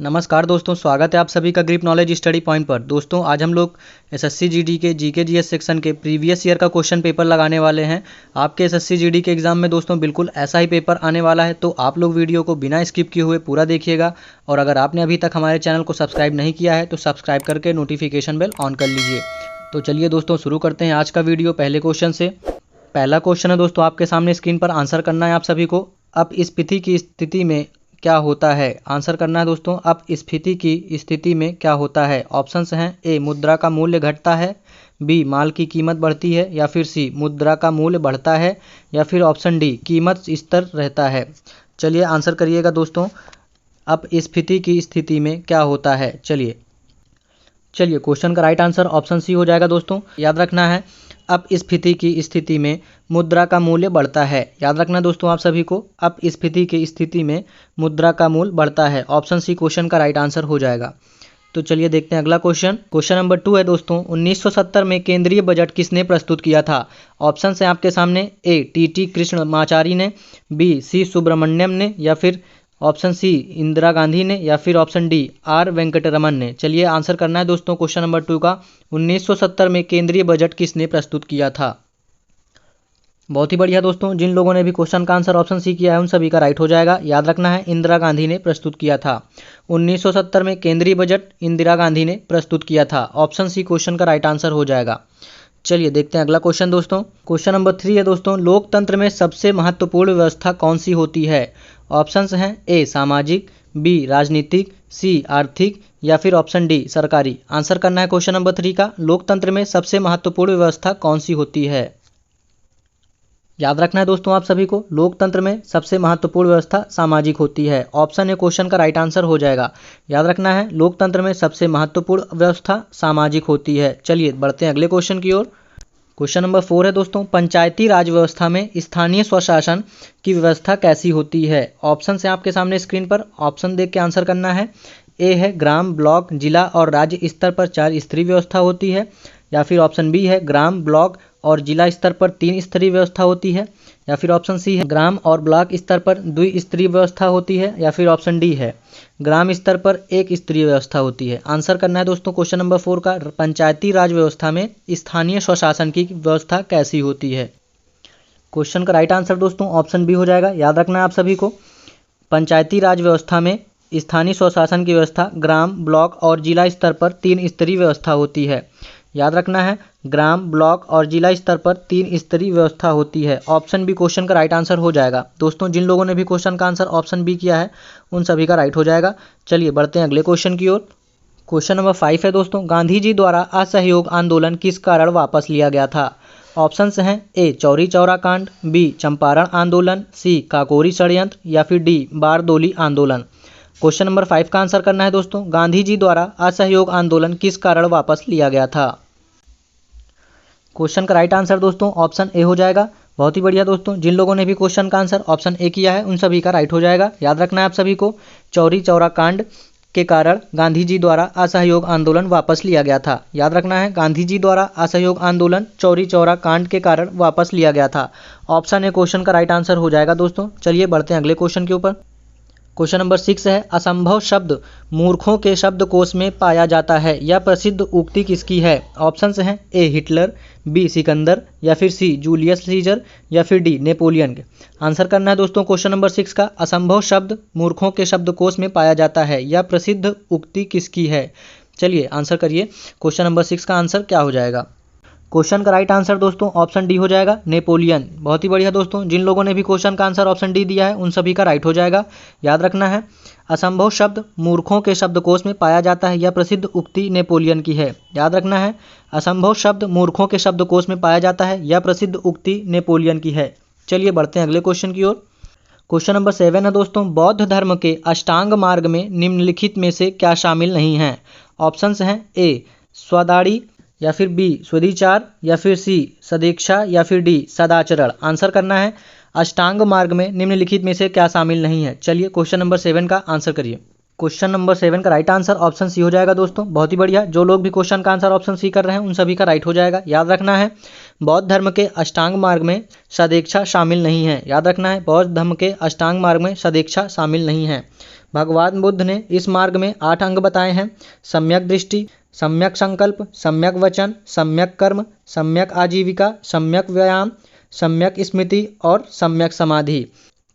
नमस्कार दोस्तों, स्वागत है आप सभी का ग्रिप नॉलेज स्टडी पॉइंट पर। दोस्तों आज हम लोग एसएससी जीडी के जीके जीएस सेक्शन के प्रीवियस ईयर का क्वेश्चन पेपर लगाने वाले हैं। आपके एसएससी जीडी के एग्जाम में दोस्तों बिल्कुल ऐसा ही पेपर आने वाला है, तो आप लोग वीडियो को बिना स्किप किए हुए पूरा देखिएगा। और अगर आपने अभी तक हमारे चैनल को सब्सक्राइब नहीं किया है तो सब्सक्राइब करके नोटिफिकेशन बेल ऑन कर लीजिए। तो चलिए दोस्तों शुरू करते हैं आज का वीडियो पहले क्वेश्चन से। पहला क्वेश्चन है दोस्तों आपके सामने स्क्रीन पर, आंसर करना है आप सभी को। अपस्फीति की स्थिति में क्या होता है? आंसर करना है दोस्तों, अपस्फीति की स्थिति में क्या होता है? ऑप्शंस हैं ए मुद्रा का मूल्य घटता है, बी माल की कीमत बढ़ती है, या फिर सी मुद्रा का मूल्य बढ़ता है, या फिर ऑप्शन डी कीमत स्थिर रहता है। चलिए आंसर करिएगा दोस्तों, अपस्फीति की स्थिति में क्या होता है। चलिए क्वेश्चन का राइट आंसर ऑप्शन सी हो जाएगा दोस्तों। याद रखना है, अपस्फीति की स्थिति में मुद्रा का मूल्य बढ़ता है। याद रखना दोस्तों आप सभी को, अपस्फीति की स्थिति में मुद्रा का मूल्य बढ़ता है। ऑप्शन सी क्वेश्चन का राइट आंसर हो जाएगा। तो चलिए देखते हैं अगला क्वेश्चन। क्वेश्चन नंबर 2 है दोस्तों, 1970 में केंद्रीय बजट किसने प्रस्तुत किया था? ऑप्शन है आपके सामने, ए टी कृष्णमाचारी ने, बी सी सुब्रमण्यम ने, या फिर ऑप्शन सी इंदिरा गांधी ने, या फिर ऑप्शन डी आर वेंकटरमन ने। चलिए आंसर करना है दोस्तों क्वेश्चन नंबर 2 का, 1970 में केंद्रीय बजट किसने प्रस्तुत किया था? बहुत ही बढ़िया दोस्तों, जिन लोगों ने भी क्वेश्चन का आंसर ऑप्शन सी किया है उन सभी का राइट हो जाएगा। याद रखना है, इंदिरा गांधी ने प्रस्तुत किया था। 1970 में केंद्रीय बजट इंदिरा गांधी ने प्रस्तुत किया था। ऑप्शन सी क्वेश्चन का राइट आंसर हो जाएगा। चलिए देखते हैं अगला क्वेश्चन दोस्तों। क्वेश्चन नंबर 3 है दोस्तों, लोकतंत्र में सबसे महत्वपूर्ण व्यवस्था कौन सी होती है? ऑप्शंस हैं ए सामाजिक, बी राजनीतिक, सी आर्थिक, या फिर ऑप्शन डी सरकारी। आंसर करना है क्वेश्चन नंबर 3 का, लोकतंत्र में सबसे महत्वपूर्ण व्यवस्था कौन सी होती है? याद रखना है दोस्तों आप सभी को, लोकतंत्र में सबसे महत्वपूर्ण व्यवस्था सामाजिक होती है। ऑप्शन ए क्वेश्चन का राइट आंसर हो जाएगा। याद रखना है, लोकतंत्र में सबसे महत्वपूर्ण व्यवस्था सामाजिक होती है। चलिए बढ़ते हैं अगले क्वेश्चन की ओर। क्वेश्चन नंबर 4 है दोस्तों, पंचायती राज व्यवस्था में स्थानीय स्वशासन की व्यवस्था कैसी होती है? ऑप्शन है आपके सामने स्क्रीन पर, ऑप्शन देख के आंसर करना है। ए है ग्राम, ब्लॉक, जिला और राज्य स्तर पर 4 स्तरीय व्यवस्था होती है, या फिर ऑप्शन बी है ग्राम, ब्लॉक और जिला स्तर पर 3 स्तरीय व्यवस्था होती है, या फिर ऑप्शन सी है ग्राम और ब्लॉक स्तर पर 2 स्तरीय व्यवस्था होती है, या फिर ऑप्शन डी है ग्राम स्तर पर 1 स्तरीय व्यवस्था होती है। आंसर करना है दोस्तों क्वेश्चन नंबर 4 का, पंचायती राज व्यवस्था में स्थानीय स्वशासन की व्यवस्था कैसी होती है? क्वेश्चन का राइट आंसर दोस्तों ऑप्शन बी हो जाएगा। याद रखना है आप सभी को, पंचायती राज व्यवस्था में स्थानीय स्वशासन की व्यवस्था ग्राम, ब्लॉक और जिला स्तर पर 3 स्तरीय व्यवस्था होती है। याद रखना है, ग्राम, ब्लॉक और जिला स्तर पर 3 स्तरीय व्यवस्था होती है। ऑप्शन बी क्वेश्चन का राइट आंसर हो जाएगा। दोस्तों जिन लोगों ने भी क्वेश्चन का आंसर ऑप्शन बी किया है उन सभी का राइट हो जाएगा। चलिए बढ़ते हैं अगले क्वेश्चन की ओर। क्वेश्चन नंबर 5 है दोस्तों, गांधी जी द्वारा असहयोग आंदोलन किस कारण वापस लिया गया था? ऑप्शंस हैं ए चौरी चौरा कांड, बी चंपारण आंदोलन, सी काकोरी षड्यंत्र, या फिर डी बारदोली आंदोलन। क्वेश्चन नंबर 5 का आंसर करना है दोस्तों, गांधी जी द्वारा असहयोग आंदोलन किस कारण वापस लिया गया था? क्वेश्चन का राइट आंसर दोस्तों ऑप्शन ए हो जाएगा। बहुत ही बढ़िया दोस्तों, जिन लोगों ने भी क्वेश्चन का आंसर ऑप्शन ए किया है उन सभी का राइट हो जाएगा। याद रखना है आप सभी को, चौरी चौरा कांड के कारण गांधी जी द्वारा असहयोग आंदोलन वापस लिया गया था। याद रखना है, गांधी जी द्वारा असहयोग आंदोलन चौरी चौरा कांड के कारण वापस लिया गया था। ऑप्शन ए क्वेश्चन का राइट आंसर हो जाएगा दोस्तों। चलिए बढ़ते हैं अगले क्वेश्चन के ऊपर। क्वेश्चन नंबर 6 है, असंभव शब्द मूर्खों के शब्दकोश में पाया जाता है, यह प्रसिद्ध उक्ति किसकी है? ऑप्शंस हैं ए हिटलर, बी सिकंदर, या फिर सी जूलियस सीजर, या फिर डी नेपोलियन के। आंसर करना है दोस्तों क्वेश्चन नंबर 6 का, असंभव शब्द मूर्खों के शब्दकोश में पाया जाता है, यह प्रसिद्ध उक्ति किसकी है? चलिए आंसर करिए, क्वेश्चन नंबर 6 का आंसर क्या हो जाएगा? क्वेश्चन का राइट आंसर दोस्तों ऑप्शन डी हो जाएगा, नेपोलियन। बहुत ही बढ़िया दोस्तों, जिन लोगों ने भी क्वेश्चन का आंसर ऑप्शन डी दिया है उन सभी का राइट हो जाएगा। याद रखना है, असंभव शब्द मूर्खों के शब्दकोश में पाया जाता है, यह प्रसिद्ध उक्ति नेपोलियन की है। याद रखना है, असंभव शब्द मूर्खों के शब्दकोश में पाया जाता है, यह प्रसिद्ध उक्ति नेपोलियन की है। चलिए बढ़ते हैं अगले क्वेश्चन की ओर। क्वेश्चन नंबर 7 है दोस्तों, बौद्ध धर्म के अष्टांग मार्ग में निम्नलिखित में से क्या शामिल नहीं है? ऑप्शंस हैं ए स्वदाड़ी, या फिर बी स्वदिचार, या फिर सी सदीक्षा, या फिर डी सदाचरण। आंसर करना है, अष्टांग मार्ग में निम्नलिखित में से क्या शामिल नहीं है? चलिए क्वेश्चन नंबर 7 का आंसर करिए। क्वेश्चन नंबर 7 का राइट आंसर ऑप्शन सी हो जाएगा दोस्तों। बहुत ही बढ़िया, जो लोग भी क्वेश्चन का आंसर ऑप्शन सी कर रहे हैं उन सभी का राइट हो जाएगा। याद रखना है, बौद्ध धर्म के अष्टांग मार्ग में सदीक्षा शामिल नहीं है। याद रखना है, बौद्ध धर्म के अष्टांग मार्ग में सदीक्षा शामिल नहीं है। भगवान बुद्ध ने इस मार्ग में 8 अंग बताए हैं। सम्यक दृष्टि, सम्यक संकल्प, सम्यक वचन, सम्यक कर्म, सम्यक आजीविका, सम्यक व्यायाम, सम्यक स्मृति और सम्यक समाधि।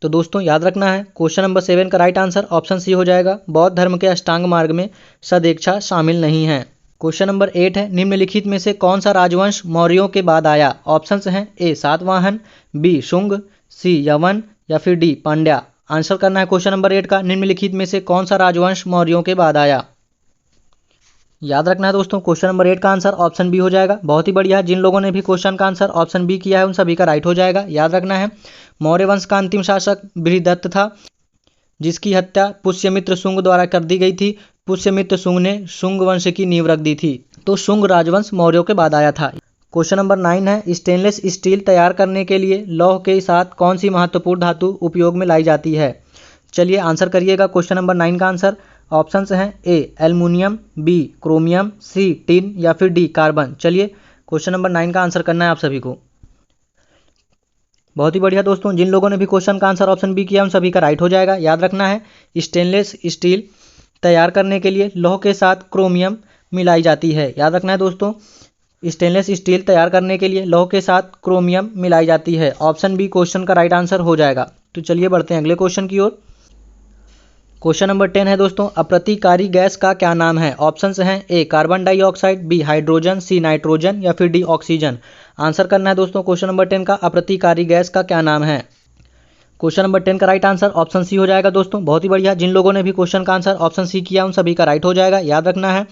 तो दोस्तों याद रखना है, क्वेश्चन नंबर 7 का राइट आंसर ऑप्शन सी हो जाएगा। बौद्ध धर्म के अष्टांग मार्ग में सदेच्छा शामिल नहीं है। क्वेश्चन नंबर 8 है, निम्नलिखित में से कौन सा राजवंश मौर्यों के बाद आया? ऑप्शंस हैं ए सातवाहन, बी शुंग, सी यवन या फिर डी पांड्या। आंसर करना है क्वेश्चन नंबर 8 का, निम्नलिखित में से कौन सा राजवंश मौर्यों के बाद आया? याद रखना है दोस्तों, क्वेश्चन नंबर 8 का आंसर ऑप्शन बी हो जाएगा। बहुत ही बढ़िया, जिन लोगों ने भी क्वेश्चन का आंसर ऑप्शन बी किया है उन सभी का राइट हो जाएगा। याद रखना है, मौर्य वंश का अंतिम शासक बृहदत्त था, जिसकी हत्या पुष्यमित्र शुंग द्वारा कर दी गई थी। पुष्यमित्र शुंग ने शुंग वंश की नींव रख दी थी, तो शुंग राजवंश मौर्यों के बाद आया था। क्वेश्चन नंबर 9 है, स्टेनलेस स्टील तैयार करने के लिए लौह के साथ कौन सी महत्वपूर्ण धातु उपयोग में लाई जाती है? चलिए आंसर करिएगा क्वेश्चन नंबर 9 का आंसर। ऑप्शंस हैं ए एल्युमिनियम, बी क्रोमियम, सी टिन या फिर डी कार्बन। चलिए क्वेश्चन नंबर 9 का आंसर करना है आप सभी को। बहुत ही बढ़िया दोस्तों, जिन लोगों ने भी क्वेश्चन का आंसर ऑप्शन बी किया उन सभी का राइट हो जाएगा। याद रखना है, स्टेनलेस स्टील तैयार करने के लिए लौह के साथ क्रोमियम मिलाई जाती है। याद रखना है दोस्तों, स्टेनलेस स्टील तैयार करने के लिए लौह के साथ क्रोमियम मिलाई जाती है। ऑप्शन बी क्वेश्चन का राइट आंसर हो जाएगा। तो चलिए बढ़ते हैं अगले क्वेश्चन की ओर। क्वेश्चन नंबर 10 है दोस्तों, अप्रतिकारी गैस का क्या नाम है? ऑप्शंस हैं A carbon dioxide, B hydrogen, C nitrogen या फिर डी ऑक्सीजन। आंसर करना है दोस्तों क्वेश्चन नंबर 10 का, अप्रतिकारी गैस का क्या नाम है? क्वेश्चन नंबर 10 का राइट आंसर ऑप्शन सी हो जाएगा दोस्तों। बहुत ही बढ़िया, जिन लोगों ने भी क्वेश्चन का आंसर ऑप्शन सी किया उन सभी का राइट हो जाएगा। याद रखना है,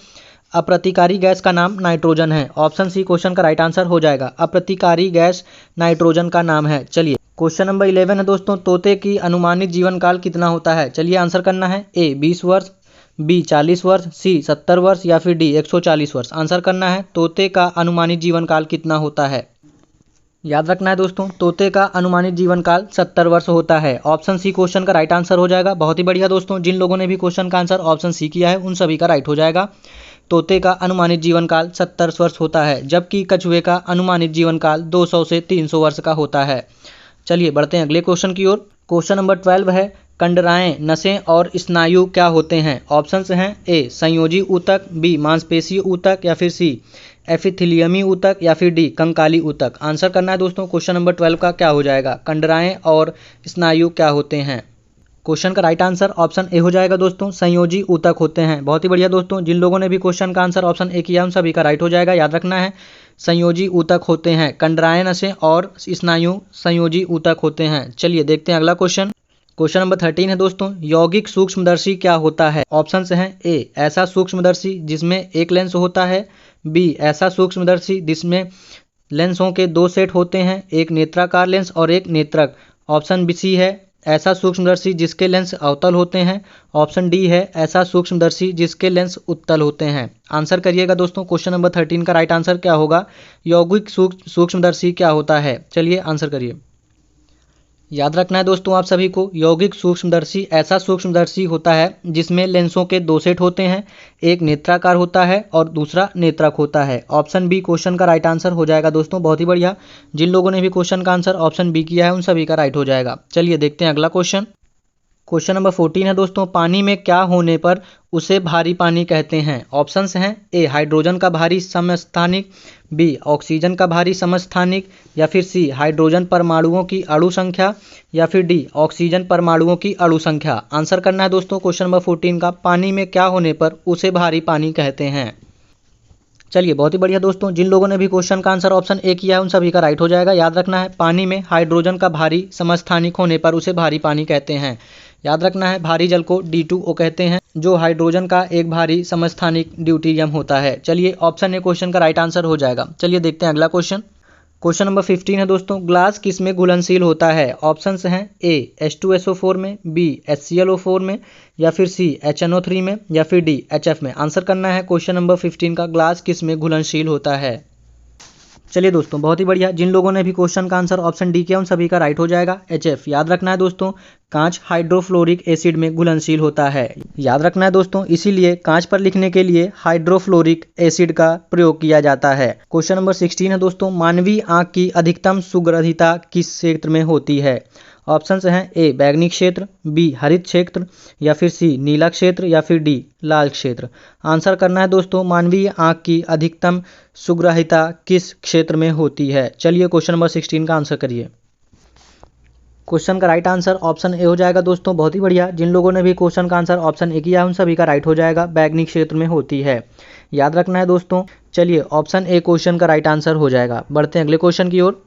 अप्रतिकारी गैस का नाम नाइट्रोजन है। ऑप्शन सी क्वेश्चन का राइट आंसर हो जाएगा। अप्रतिकारी गैस नाइट्रोजन का नाम है। चलिए क्वेश्चन नंबर 11 है दोस्तों, तोते की अनुमानित जीवन काल कितना होता है? चलिए आंसर करना है, ए 20 वर्ष, बी 40 वर्ष, सी 70 वर्ष या फिर डी 140 वर्ष। आंसर करना है, तोते का अनुमानित जीवन काल कितना होता है? याद रखना है दोस्तों, तोते का अनुमानित जीवन काल 70 वर्ष होता है। ऑप्शन सी क्वेश्चन का राइट आंसर हो जाएगा। बहुत ही बढ़िया दोस्तों, जिन लोगों ने भी क्वेश्चन का आंसर ऑप्शन सी किया है उन सभी का राइट हो जाएगा। तोते का अनुमानित जीवन काल 70 वर्ष होता है, जबकि कछुए का अनुमानित जीवन काल 200 से 300 वर्ष का होता है। चलिए बढ़ते हैं अगले क्वेश्चन की ओर। क्वेश्चन नंबर 12 है, कंडराएं, नसें और स्नायु क्या होते हैं? ऑप्शंस हैं ए संयोजी ऊतक, बी मांसपेशीय ऊतक या फिर सी एपिथेलियमी ऊतक या फिर डी कंकाली ऊतक। आंसर करना है दोस्तों क्वेश्चन नंबर 12 का, क्या हो जाएगा? कंडराएं और स्नायु क्या होते हैं? क्वेश्चन का राइट आंसर ऑप्शन ए हो जाएगा दोस्तों, संयोजी ऊतक होते हैं। बहुत ही बढ़िया दोस्तों, जिन लोगों ने भी क्वेश्चन का आंसर ऑप्शन ए किया उन सभी का राइट हो जाएगा। याद रखना है, संयोजी ऊतक होते हैं। कंडराएं, नसें और स्नायु संयोजी ऊतक होते हैं। चलिए देखते हैं अगला क्वेश्चन। क्वेश्चन नंबर 13 है दोस्तों, यौगिक सूक्ष्मदर्शी क्या होता है? ऑप्शंस हैं ए ऐसा सूक्ष्मदर्शी जिसमें एक लेंस होता है, बी ऐसा सूक्ष्मदर्शी जिसमें लेंसों के 2 सेट होते हैं, एक नेत्राकार लेंस और एक नेत्रक। ऑप्शन बी सी है ऐसा सूक्ष्मदर्शी जिसके लेंस अवतल होते हैं। ऑप्शन डी है ऐसा सूक्ष्मदर्शी जिसके लेंस उत्तल होते हैं। आंसर करिएगा दोस्तों, क्वेश्चन नंबर 13 का राइट आंसर क्या होगा? यौगिक सूक्ष्मदर्शी क्या होता है? चलिए आंसर करिए। याद रखना है दोस्तों आप सभी को, यौगिक सूक्ष्मदर्शी ऐसा सूक्ष्मदर्शी होता है जिसमें लेंसों के 2 सेट होते हैं, एक नेत्राकार होता है और दूसरा नेत्रक होता है। ऑप्शन बी क्वेश्चन का राइट आंसर हो जाएगा दोस्तों। बहुत ही बढ़िया, जिन लोगों ने भी क्वेश्चन का आंसर ऑप्शन बी किया है उन सभी का राइट हो जाएगा। चलिए देखते हैं अगला क्वेश्चन। क्वेश्चन नंबर 14 है दोस्तों, पानी में क्या होने पर उसे भारी पानी कहते हैं? ऑप्शंस हैं ए हाइड्रोजन का भारी समस्थानिक, बी ऑक्सीजन का भारी समस्थानिक या फिर सी हाइड्रोजन परमाणुओं की अणु संख्या या फिर डी ऑक्सीजन परमाणुओं की अणु संख्या। आंसर करना है दोस्तों क्वेश्चन नंबर 14 का, पानी में क्या होने पर उसे भारी पानी कहते हैं? चलिए बहुत ही बढ़िया दोस्तों, जिन लोगों ने भी क्वेश्चन का आंसर ऑप्शन ए किया है उन सभी का राइट हो जाएगा। याद रखना है, पानी में हाइड्रोजन का भारी समस्थानिक होने पर उसे भारी पानी कहते हैं। याद रखना है, भारी जल को D2O कहते हैं, जो हाइड्रोजन का एक भारी समस्थानिक ड्यूटेरियम होता है। चलिए ऑप्शन ए क्वेश्चन का राइट आंसर हो जाएगा। चलिए देखते हैं अगला क्वेश्चन। क्वेश्चन नंबर 15 है दोस्तों, ग्लास किस में घुलनशील होता है? ऑप्शंस हैं ए H2SO4 में, बी HClO4 में या फिर सी HNO3 में या फिर डी HF में। आंसर करना है क्वेश्चन नंबर 15 का, ग्लास किस में घुलनशील होता है? चलिए दोस्तों बहुत ही बढ़िया, जिन लोगों ने भी क्वेश्चन का आंसर ऑप्शन डी किया उन सभी का राइट हो जाएगा, HF। याद रखना है दोस्तों, कांच हाइड्रोफ्लोरिक एसिड में घुलनशील होता है। याद रखना है दोस्तों, इसीलिए कांच पर लिखने के लिए हाइड्रोफ्लोरिक एसिड का प्रयोग किया जाता है। क्वेश्चन नंबर 16 है दोस्तों, मानवीय आंख की अधिकतम सुग्राह्यता किस क्षेत्र में होती है? ऑप्शंस हैं ए बैगनी क्षेत्र, बी हरित क्षेत्र, या फिर सी नीला क्षेत्र, या फिर डी लाल क्षेत्र। आंसर करना है दोस्तों, मानवीय आंख की अधिकतम सुग्राहिता किस क्षेत्र में होती है। चलिए क्वेश्चन नंबर 16 का आंसर करिए। क्वेश्चन का राइट आंसर ऑप्शन ए हो जाएगा दोस्तों। बहुत ही बढ़िया, जिन लोगों ने भी क्वेश्चन का आंसर ऑप्शन ए किया है उन सभी का राइट हो जाएगा, बैगनी क्षेत्र में होती है, याद रखना है दोस्तों। चलिए ऑप्शन ए क्वेश्चन का राइट आंसर हो जाएगा। बढ़ते हैं अगले क्वेश्चन की ओर।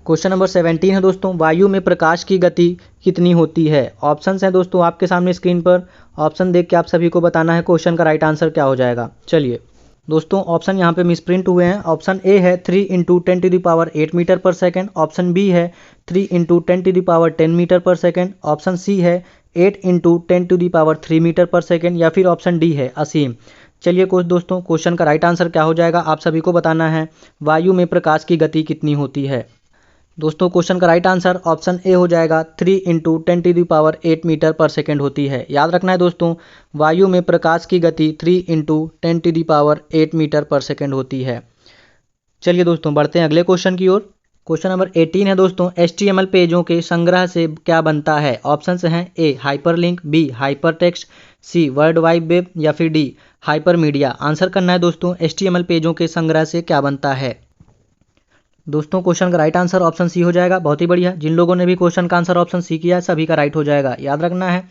क्वेश्चन नंबर 17 है दोस्तों, वायु में प्रकाश की गति कितनी होती है। ऑप्शंस हैं दोस्तों आपके सामने स्क्रीन पर, ऑप्शन देख के आप सभी को बताना है क्वेश्चन का राइट आंसर क्या हो जाएगा। चलिए दोस्तों ऑप्शन यहाँ पे मिसप्रिंट हुए हैं। ऑप्शन ए है 3 × 10⁸ मीटर पर सेकेंड, ऑप्शन बी है 3 × 10⁻10 मीटर पर सेकेंड, ऑप्शन सी है 8 × 10⁻3 मीटर पर सेकेंड, या फिर ऑप्शन डी है असीम। चलिए कुछ दोस्तों क्वेश्चन का राइट आंसर क्या हो जाएगा आप सभी को बताना है, वायु में प्रकाश की गति कितनी होती है। दोस्तों क्वेश्चन का राइट आंसर ऑप्शन ए हो जाएगा 3 × 10⁸ मीटर पर सेकेंड होती है। याद रखना है दोस्तों, वायु में प्रकाश की गति 3 × 10⁸ मीटर पर सेकेंड होती है। चलिए दोस्तों बढ़ते हैं अगले क्वेश्चन की ओर। क्वेश्चन नंबर 18 है दोस्तों, HTML पेजों के संग्रह से क्या बनता है। ऑप्शंस हैं ए हाइपरलिंक, बी हाइपर टेक्स्ट, सी वर्ल्ड वाइड वेब, या फिर डी हाइपर मीडिया। आंसर करना है दोस्तों, HTML पेजों के संग्रह से क्या बनता है। दोस्तों क्वेश्चन का राइट आंसर ऑप्शन सी हो जाएगा। बहुत ही बढ़िया, जिन लोगों ने भी क्वेश्चन का आंसर ऑप्शन सी किया है सभी का राइट हो जाएगा। याद रखना है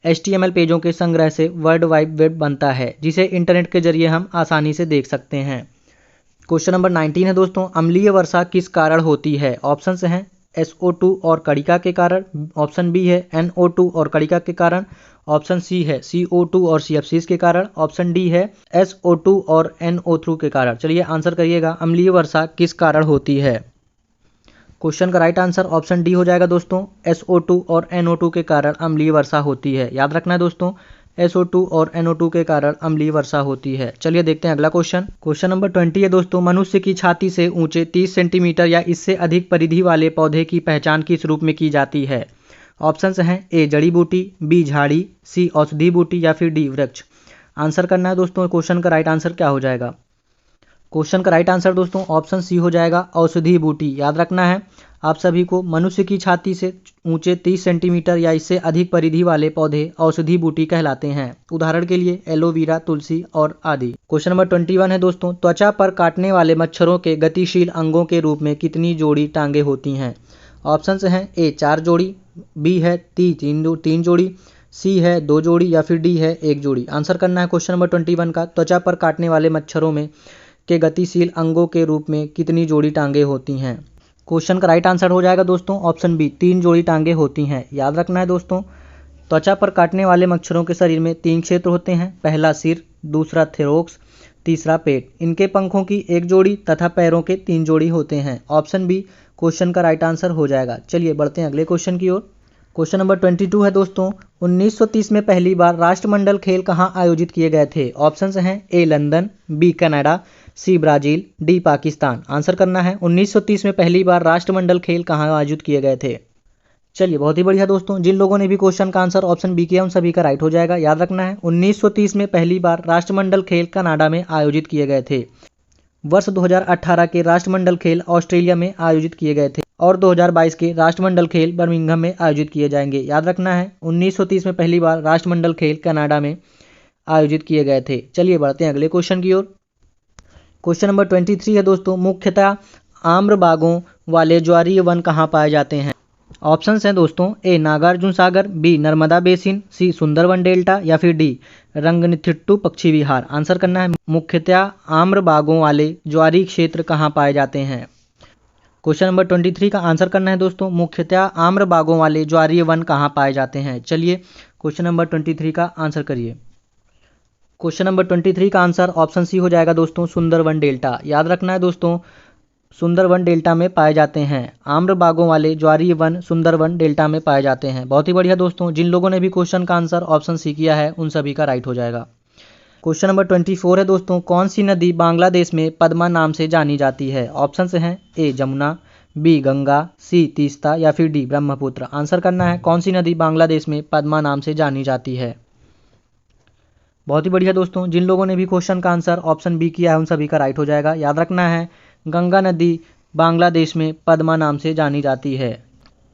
HTML पेजों के संग्रह से वर्ल्ड वाइड वेब बनता है, जिसे इंटरनेट के जरिए हम आसानी से देख सकते हैं। क्वेश्चन नंबर 19 है दोस्तों, अम्लीय वर्षा किस कारण होती है। ऑप्शंस हैं SO2 और कणिका के कारण, ऑप्शन बी है NO2 और कणिका के कारण, ऑप्शन सी है CO2 और CFCs के कारण, ऑप्शन डी है SO2 और NO3 के कारण। चलिए आंसर करिएगा, अम्लीय वर्षा किस कारण होती है। क्वेश्चन का राइट आंसर ऑप्शन डी हो जाएगा दोस्तों, SO2 और NO2 के कारण अम्लीय वर्षा होती है। याद रखना है दोस्तों, SO2 और NO2 के कारण अम्लीय वर्षा होती है। चलिए देखते हैं अगला क्वेश्चन। क्वेश्चन नंबर 20 है दोस्तों, मनुष्य की छाती से ऊंचे 30 सेंटीमीटर या इससे अधिक परिधि वाले पौधे की पहचान किस रूप में की जाती है। ऑप्शंस हैं ए जड़ी बूटी, बी झाड़ी, सी औषधि बूटी, या फिर डी वृक्ष। आंसर करना है दोस्तों, क्वेश्चन का राइट आंसर क्या हो जाएगा। क्वेश्चन का राइट आंसर दोस्तों ऑप्शन सी हो जाएगा, औषधि बूटी। याद रखना है आप सभी को, मनुष्य की छाती से ऊंचे 30 सेंटीमीटर या इससे अधिक परिधि वाले पौधे औषधि बूटी कहलाते हैं। उदाहरण के लिए एलोवेरा, तुलसी और आदि। क्वेश्चन नंबर 21 है दोस्तों, त्वचा पर काटने वाले मच्छरों के गतिशील अंगों के रूप में कितनी जोड़ी टांगे होती हैं। ऑप्शंस हैं ए 4 जोड़ी, बी है 3 जोड़ी, सी है 2 जोड़ी, या फिर डी है 1 जोड़ी। आंसर करना है क्वेश्चन नंबर 21 का, त्वचा पर काटने वाले मच्छरों में के गतिशील अंगों के रूप में कितनी जोड़ी टांगे होती हैं। क्वेश्चन का राइट आंसर हो जाएगा दोस्तों ऑप्शन बी, 3 जोड़ी टांगे होती हैं। याद रखना है दोस्तों, त्वचा पर काटने वाले मच्छरों के शरीर में 3 क्षेत्र होते हैं, पहला सिर, दूसरा थेरोक्स, तीसरा पेट। इनके पंखों की 1 जोड़ी तथा पैरों के 3 जोड़ी होते हैं। ऑप्शन बी क्वेश्चन का राइट आंसर हो जाएगा। चलिए बढ़ते हैं अगले क्वेश्चन की ओर। क्वेश्चन नंबर 22 है दोस्तों, 1930 में पहली बार राष्ट्रमंडल खेल कहाँ आयोजित किए गए थे। ऑप्शंस हैं A London, B Canada, C Brazil, D Pakistan. Answer करना है 1930 में पहली बार राष्ट्रमंडल खेल कहाँ आयोजित किए गए थे। चलिए बहुत ही बढ़िया दोस्तों, जिन लोगों ने भी क्वेश्चन का आंसर ऑप्शन बी किया उन सभी का राइट हो जाएगा। याद रखना है 1930 में पहली बार राष्ट्रमंडल खेल कनाडा में आयोजित किए गए थे। वर्ष 2018 के राष्ट्रमंडल खेल ऑस्ट्रेलिया में आयोजित किए गए थे और 2022 के राष्ट्रमंडल खेल बर्मिंघम में आयोजित किए जाएंगे। याद रखना है 1930 में पहली बार राष्ट्रमंडल खेल कनाडा में आयोजित किए गए थे। चलिए बढ़ते हैं अगले क्वेश्चन की ओर। क्वेश्चन नंबर 23 है दोस्तों, मुख्यतः आम्र बागों वाले ज्वारीय वन कहाँ पाए जाते हैं। ऑप्शंस हैं दोस्तों ए नागार्जुन सागर, बी नर्मदा बेसिन, सी सुंदरवन डेल्टा, या फिर डी रंगनथिट्टू पक्षी विहार। आंसर करना है मुख्यतः आम्र बागों वाले ज्वारीय क्षेत्र कहाँ पाए जाते हैं। क्वेश्चन नंबर 23 का आंसर करना है दोस्तों, मुख्यतः आम्र बागों वाले ज्वारीय वन कहाँ पाए जाते हैं। चलिए क्वेश्चन नंबर 23 का आंसर करिए। क्वेश्चन नंबर 23 का आंसर ऑप्शन सी हो जाएगा दोस्तों, सुंदरवन डेल्टा। याद रखना है दोस्तों, सुंदरवन डेल्टा में पाए जाते हैं। आम्र बागों वाले ज्वारीय वन सुंदरवन डेल्टा में पाए जाते हैं। बहुत ही बढ़िया दोस्तों, जिन लोगों ने भी क्वेश्चन का आंसर ऑप्शन सी किया है उन सभी का राइट हो जाएगा। क्वेश्चन नंबर 24 है दोस्तों, कौन सी नदी बांग्लादेश में पद्मा नाम से जानी जाती है। ऑप्शंस हैं ए जमुना, बी गंगा, सी तीस्ता, या फिर डी ब्रह्मपुत्र। आंसर करना है कौन सी नदी बांग्लादेश में पद्मा नाम से जानी जाती है। बहुत ही बढ़िया दोस्तों, जिन लोगों ने भी क्वेश्चन का आंसर ऑप्शन बी किया है उन सभी का राइट हो जाएगा। याद रखना है गंगा नदी बांग्लादेश में पद्मा नाम से जानी जाती है।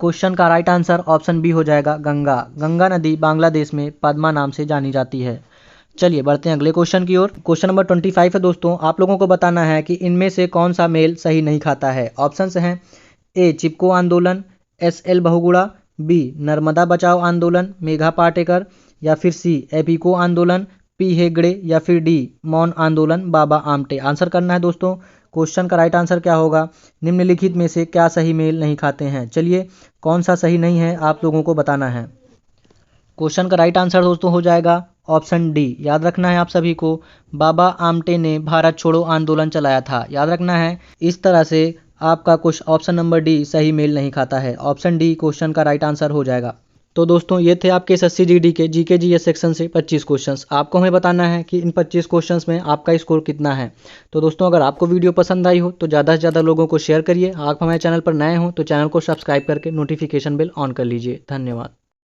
क्वेश्चन का राइट आंसर ऑप्शन बी हो जाएगा गंगा। गंगा नदी बांग्लादेश में पद्मा नाम से जानी जाती है। चलिए बढ़ते हैं अगले क्वेश्चन की ओर। क्वेश्चन नंबर 25 है दोस्तों। आप लोगों को बताना है कि इनमें से कौन सा मेल सही नहीं खाता है। ऑप्शंस हैं ए चिपको आंदोलन, एस.एल. बहुगुणा, बी नर्मदा बचाओ आंदोलन मेघा पाटेकर, या फिर सी एपिको आंदोलन पी हेगड़े, या फिर डी मौन आंदोलन बाबा आमटे। आंसर करना है दोस्तों। क्वेश्चन का राइट आंसर क्या होगा, निम्नलिखित में से क्या सही मेल नहीं खाते हैं। चलिए कौन सा सही नहीं है आप लोगों को बताना है। क्वेश्चन का राइट आंसर दोस्तों हो जाएगा ऑप्शन डी। याद रखना है आप सभी को, बाबा आमटे ने भारत छोड़ो आंदोलन चलाया था। याद रखना है। इस तरह से आपका कुछ ऑप्शन नंबर डी सही मेल नहीं खाता है। ऑप्शन डी क्वेश्चन का राइट आंसर हो जाएगा। तो दोस्तों ये थे आपके एसएससी जीडी के जीके जीएस सेक्शन से 25 क्वेश्चंस। आपको हमें बताना है कि इन 25 क्वेश्चंस में आपका स्कोर कितना है। तो दोस्तों अगर आपको वीडियो पसंद आई हो तो ज़्यादा से ज़्यादा लोगों को शेयर करिए। आप हमारे चैनल पर नए हो तो चैनल को सब्सक्राइब करके नोटिफिकेशन बेल ऑन कर लीजिए। धन्यवाद।